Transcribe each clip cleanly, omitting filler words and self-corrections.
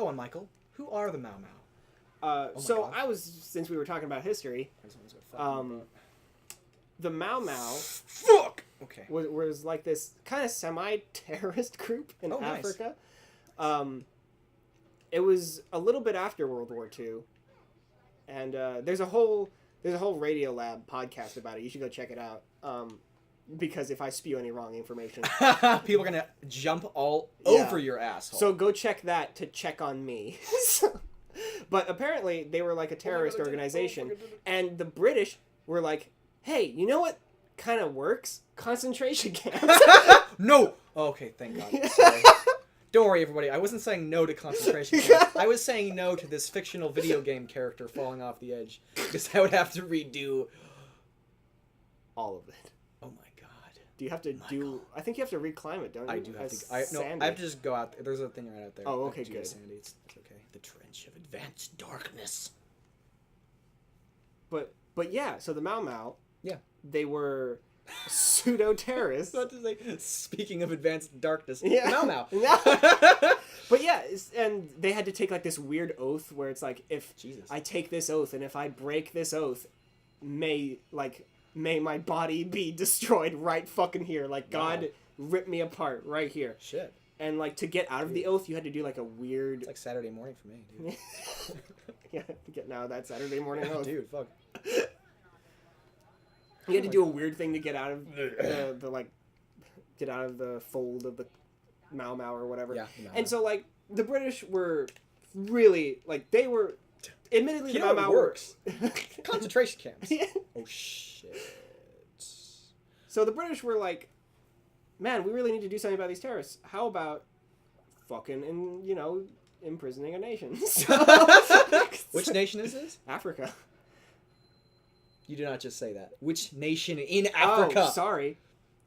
on, Michael. Who are the Mau Mau? Since we were talking about history, the Mau Mau Fuck! Okay. was like this kind of semi-terrorist group in Africa. Nice. It was a little bit after World War II, and there's a whole Radiolab podcast about it. You should go check it out. Because if I spew any wrong information, people are gonna jump all over your asshole. So go check that to check on me. But apparently they were like a terrorist organization, and the British were like, "Hey, you know what kind of works? Concentration camps." No. Okay, thank God. Sorry. Don't worry, everybody. I wasn't saying no to concentration camps. I was saying no to this fictional video game character falling off the edge, because I would have to redo all of it. Oh my God. Do you have to do? I think you have to reclimb it, don't you? I do have to. I have to just go out. There's a thing right out there. Oh, okay, good. Sandy, it's okay. The trench of advanced darkness. But yeah. So the Mau Mau. Yeah. They were pseudo-terrorists. What to say? Speaking of advanced darkness. Yeah. Mau Mau. But yeah, and they had to take like this weird oath where it's like, if I take this oath and if I break this oath, may my body be destroyed right fucking here. Like, God rip me apart right here. Shit. And, like, to get out of the oath, you had to do, like, a weird... It's like Saturday morning for me, dude. Yeah, get now that Saturday morning oath. Dude, fuck. You had to do a weird thing to get out of get out of the fold of the Mau Mau or whatever. Yeah. And so, like, the British were really, like, they were... Admittedly, the Mau Mau works. Concentration camps. Yeah. Oh, shit. So the British were like, man, we really need to do something about these terrorists. How about fucking, imprisoning a nation? Which nation is this? Africa. You did not just say that. Which nation in Africa? Oh, sorry.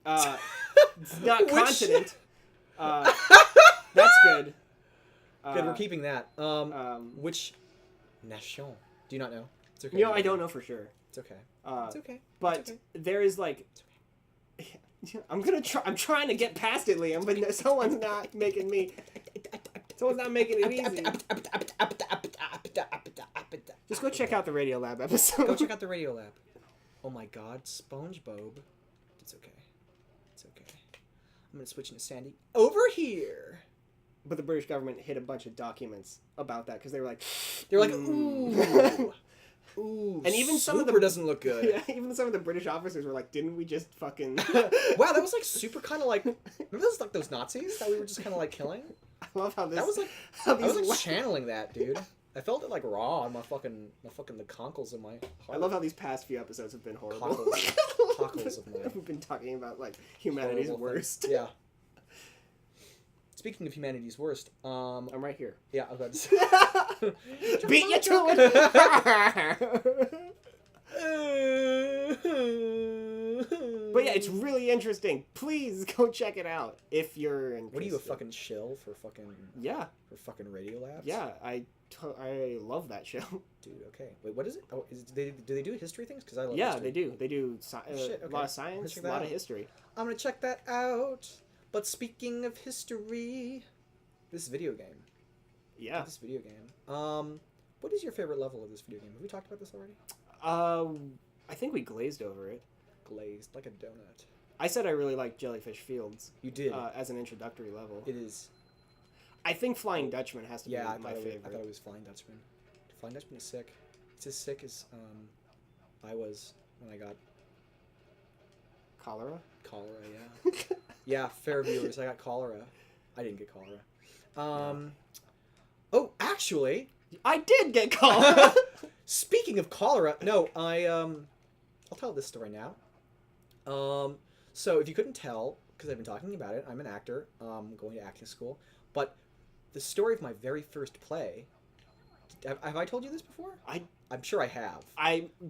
It's not continent. That's good. Good, we're keeping that. Which nation? Do you not know? It's okay. I don't know for sure. It's okay. It's okay. But there is like... I'm trying to get past it, Liam, but someone's not making me... Someone's not making it easy. Just go check out the Radiolab episode. Go check out the Radiolab. Oh my God, SpongeBob. It's okay. It's okay. I'm gonna switch into Sandy. Over here! But the British government hid a bunch of documents about that, because they were like... ooh... Ooh, and even some of the doesn't look good. Yeah, even some of the British officers were like, "Didn't we just fucking?" Wow, that was like super kind of like. Remember those like those Nazis that we were just kind of like killing? I love how this. That was like. I was like channeling that, dude. I felt it like raw on my fucking the conkles of my heart. I love how these past few episodes have been horrible. Cockles of my. We've been talking about like humanity's worst. Yeah. Speaking of humanity's worst, I'm right here. Yeah, I was about to say. Beat you to it. But yeah, it's really interesting. Please go check it out if you're interested. What are you, a fucking shill for fucking? Yeah. For fucking Radiolabs? Yeah, I love that show. Dude, okay. Wait, what is it? Oh, do they do history things? Because I love history. history. They do. They do a lot of science, a lot of history. I'm gonna check that out. But speaking of history, this video game. Yeah. This video game. What is your favorite level of this video game? Have we talked about this already? I think we glazed over it. Glazed like a donut. I said I really like Jellyfish Fields. You did. As an introductory level. It is. I think Flying Dutchman has to be my favorite. I thought it was Flying Dutchman. Flying Dutchman is sick. It's as sick as I was when I got cholera. Cholera, yeah. Yeah, fair viewers, I got cholera. I didn't get cholera. Oh, actually, I did get cholera. Speaking of cholera, no, I'll tell this story now. So if you couldn't tell, because I've been talking about it, I'm an actor, going to acting school, but the story of my very first play, have I told you this before? I'm sure I have.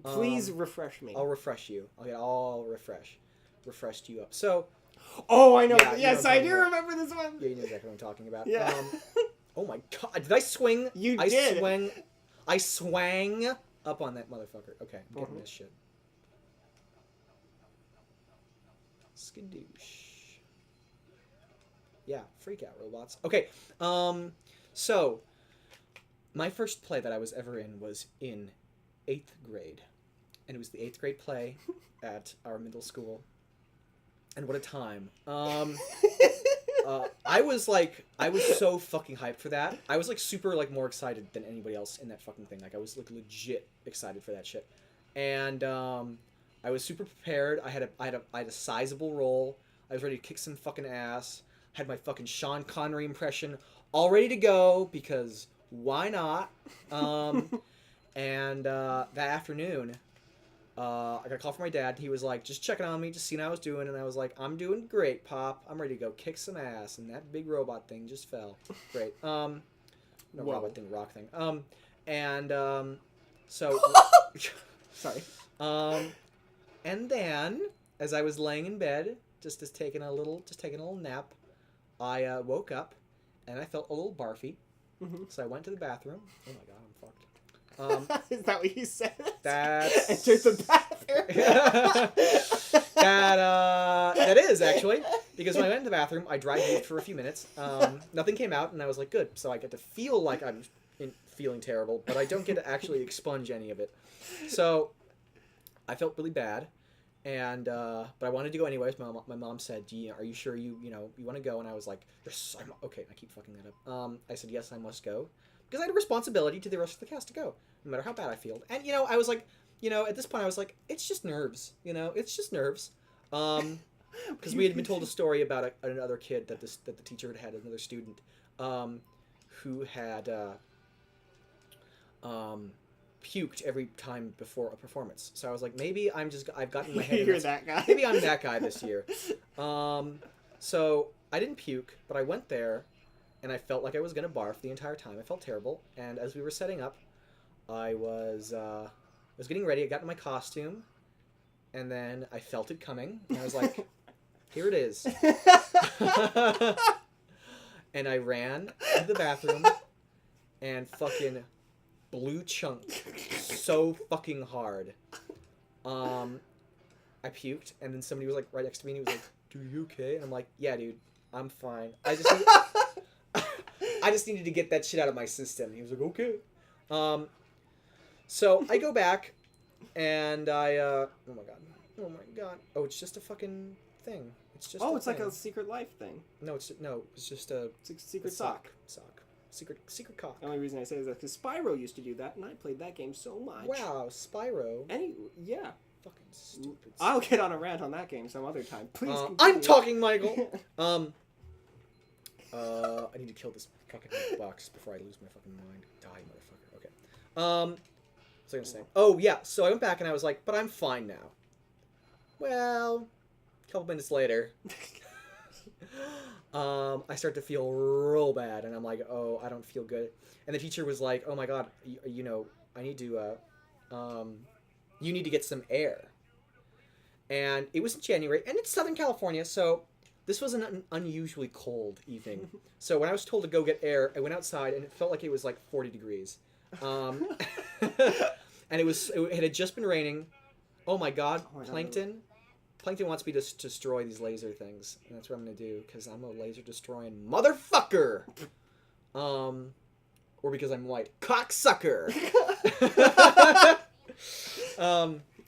Please refresh me. I'll refresh you. I'll refresh you up. So... Oh, I know. Yeah, yes, I do remember this one. Yeah, you know exactly what I'm talking about. Yeah. Oh my God. Did I swing? You did. I swang up on that motherfucker. Okay, I'm getting this shit. Skadoosh. Yeah, freak out robots. Okay, so My first play that I was ever in was in 8th grade. And it was the 8th grade play at our middle school. And what a time. I was so fucking hyped for that. I was like super like more excited than anybody else in that fucking thing. Like I was like legit excited for that shit. And I was super prepared. I had a sizable role. I was ready to kick some fucking ass. Had my fucking Sean Connery impression all ready to go because why not? And that afternoon, I got a call from my dad. He was like, just checking on me, just seeing how I was doing. And I was like, I'm doing great, Pop. I'm ready to go kick some ass. And that big robot thing just fell. Great. No Whoa. robot thing, rock thing. So... Sorry. And then, as I was laying in bed, just taking a little nap, I woke up, and I felt a little barfy. Mm-hmm. So I went to the bathroom. Oh my god, I'm fucked. Is that what you said? That's... Entered the bathroom. That is, actually. Because when I went to the bathroom, I dry heaved for a few minutes. Nothing came out, and I was like, good. So I get to feel like I'm feeling terrible, but I don't get to actually expunge any of it. So I felt really bad, and but I wanted to go anyways. My mom said, are you sure you want to go? And I was like, yes, I'm okay. I keep fucking that up. I said, yes, I must go. Because I had a responsibility to the rest of the cast to go, no matter how bad I feel. And, I was like, at this point I was like, it's just nerves, it's just nerves. Because we had been told a story about another kid that the teacher had another student who had puked every time before a performance. So I was like, maybe I've gotten my head. You're that guy. Maybe I'm that guy this year. So I didn't puke, but I went there. And I felt like I was going to barf the entire time. I felt terrible. And as we were setting up, I was getting ready. I got in my costume. And then I felt it coming. And I was like, here it is. And I ran to the bathroom and fucking blew chunk so fucking hard. I puked. And then somebody was like right next to me. And he was like, dude, are you okay? And I'm like, yeah, dude, I'm fine. I just needed to get that shit out of my system. He was like, okay. So I go back, and oh my god. Oh, it's just a fucking thing. It's just. Oh, it's thing. Like a Secret Life thing. No, it's just a secret sock. Secret cock. The only reason I say is that because Spyro used to do that, and I played that game so much. Wow, Spyro. Yeah. Fucking stupid. I'll get on a rant on that game some other time. Please. I'm talking, Michael. I need to kill this fucking box before I lose my fucking mind. Die, motherfucker. Okay. What was I gonna say? Oh, yeah. So I went back and I was like, but I'm fine now. Well, a couple minutes later, I start to feel real bad, and I'm like, oh, I don't feel good. And the teacher was like, oh my god, I need to, you need to get some air. And it was in January, and it's Southern California, so this was an unusually cold evening. So when I was told to go get air, I went outside, and it felt like it was like 40 degrees. And it had just been raining. Oh my god, Plankton. Plankton wants me to destroy these laser things. And that's what I'm going to do, because I'm a laser destroying motherfucker. Or because I'm white. Cocksucker.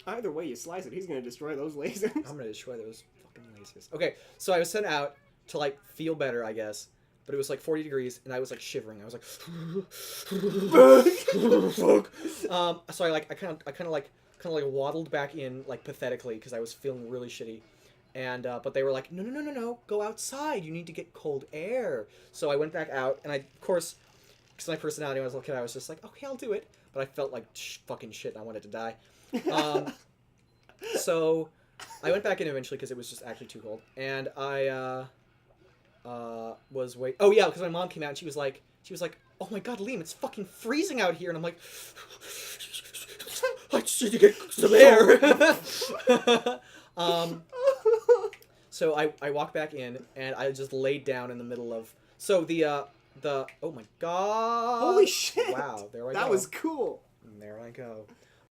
Either way you slice it, he's going to destroy those lasers. I'm going to destroy those fucking lasers. Okay, so I was sent out to, like, feel better, I guess. But it was, like, 40 degrees, and I was, like, shivering. I was like... So I kind of waddled back in, like, pathetically, because I was feeling really shitty. And, but they were like, no, go outside. You need to get cold air. So I went back out, and of course, because my personality when I was a little kid, I was just like, okay, I'll do it. But I felt like fucking shit, and I wanted to die. So I went back in eventually, because it was just actually too cold. And I, was wait. Oh, yeah, because my mom came out, and she was like, oh my god, Liam, it's fucking freezing out here. And I'm like... I just need to get some air. So I walked back in, and I just laid down in the middle of... So the oh my god. Holy shit. Wow, there I go. That was cool. And there I go.